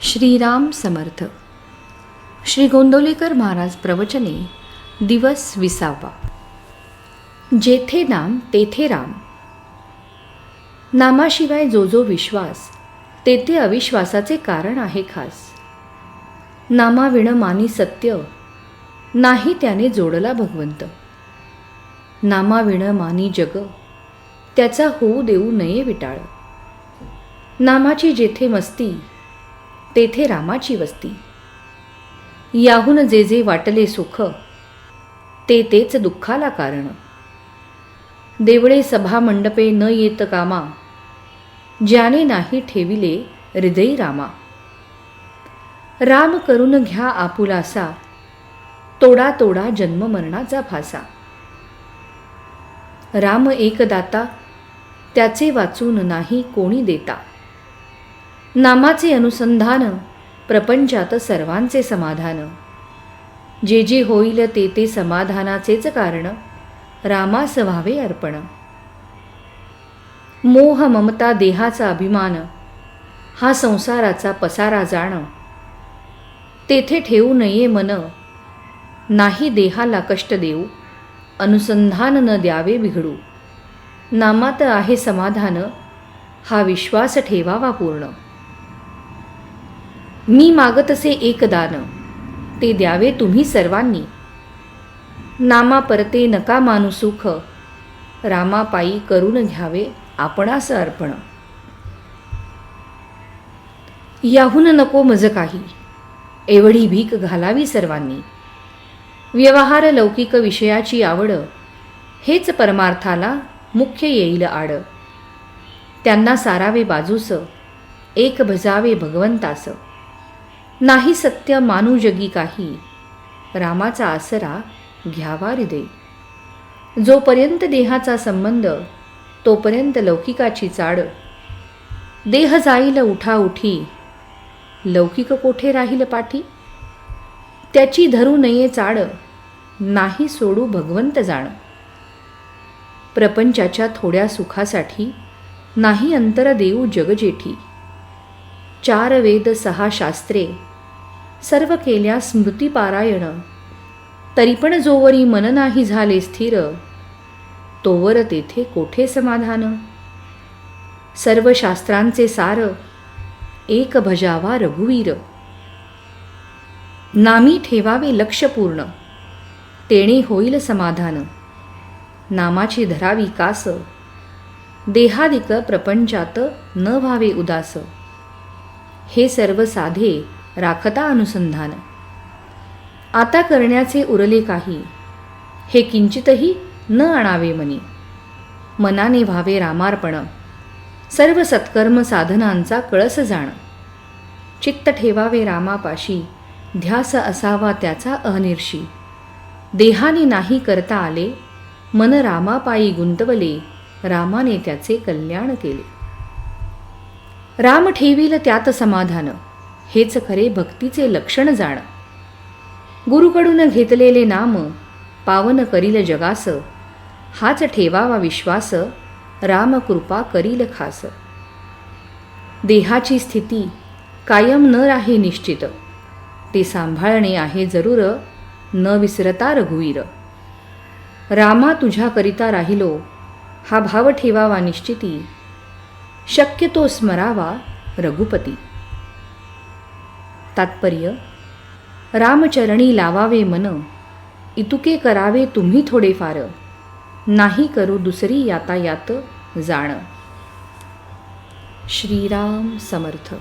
श्रीराम समर्थ. श्री गोंदवलेकर महाराज प्रवचने दिवस 20. जेथे नाम तेथे राम. नामाशिवाय जो जो विश्वास तेथे अविश्वासाचे कारण आहे खास. नामाविण मानी सत्य नाही त्याने जोडला भगवंत. नामाविण मानी जग त्याचा होऊ देऊ नये विटाळ. नामाची जेथे मस्ती तेथे रामाची वस्ती. याहून जे जे वाटले सुख ते तेच दुःखाला कारण. देवळे सभा मंडपे न येत कामा ज्याने नाही ठेविले हृदयी रामा. राम करून घ्या आपुलासा तोडा तोडा जन्म मरणाचा फासा. राम एक दाता त्याचे वाचून नाही कोणी देता. नामाचे अनुसंधान प्रपंचात सर्वांचे समाधान. जे जे होईल ते ते समाधानाचेच कारण रामास व्हावे अर्पण. मोह ममता देहाचा अभिमान हा संसाराचा पसारा जाण. तेथे ठेवू नये मन नाही देहाला कष्ट देऊ. अनुसंधान न द्यावे बिघडू. नामात आहे समाधान हा विश्वास ठेवावा पूर्ण. मी मागतसे एक दान ते द्यावे तुम्ही सर्वांनी. नामा परते नका मानू सुख रामापायी करून घ्यावे आपणास अर्पण. याहून नको मज काही एवढी भीक घालावी सर्वांनी. व्यवहार लौकिक विषयाची आवड हेच परमार्थाला मुख्य येईल आड. त्यांना सारावे बाजूस एक भजावे भगवंतास. नाही सत्य मानू जगी काही रामाचा आसरा घ्यावा हृदय. जोपर्यंत देहाचा संबंध तोपर्यंत लौकिकाची चाड. देह जाईल उठा उठी लौकिक कोठे राहील पाठी. त्याची धरू नये चाड नाही सोडू भगवंत जाण. प्रपंचाच्या थोड्या सुखासाठी नाही अंतर देऊ जगजेठी. 4 वेद 6 शास्त्रे सर्व केल्या स्मृती पारायण. तरी पण जोवरी मन नाही झाले स्थिर तोवर तेथे कोठे समाधान. सर्व शास्त्रांचे सार एक भजावा रघुवीर. नामी ठेवावे लक्ष पूर्ण तेणे होईल समाधान. नामाची धरावी कास देहादिक प्रपंचात न व्हावे उदास. हे सर्व साधे राखता अनुसंधान. आता करण्याचे उरले काही हे किंचितही न आणावे मनी. मनाने व्हावे रामार्पण सर्व सत्कर्म साधनांचा कळस जाण. चित्त ठेवावे रामापाशी ध्यास असावा त्याचा अनिर्षी. देहाने नाही करता आले मन रामापायी गुंतवले रामाने त्याचे कल्याण केले. राम ठेवील त्यात समाधान हेच खरे भक्तीचे लक्षण जाण. गुरुकडून घेतलेले नाम पावन करील जगास. हाच ठेवावा विश्वास राम कृपा करील खास. देहाची स्थिती कायम न राहे निश्चित ते सांभाळणे आहे जरूर न विसरता रघुवीर. रामा तुझ्याकरिता राहिलो हा भाव ठेवावा निश्चिती. शक्यतो स्मरावा रघुपती. तात्पर्य रामचरणी लावावे मन इतुके करावे तुम्ही थोडेफार. नाही करू दुसरी यातायात जाण. श्रीराम समर्थ.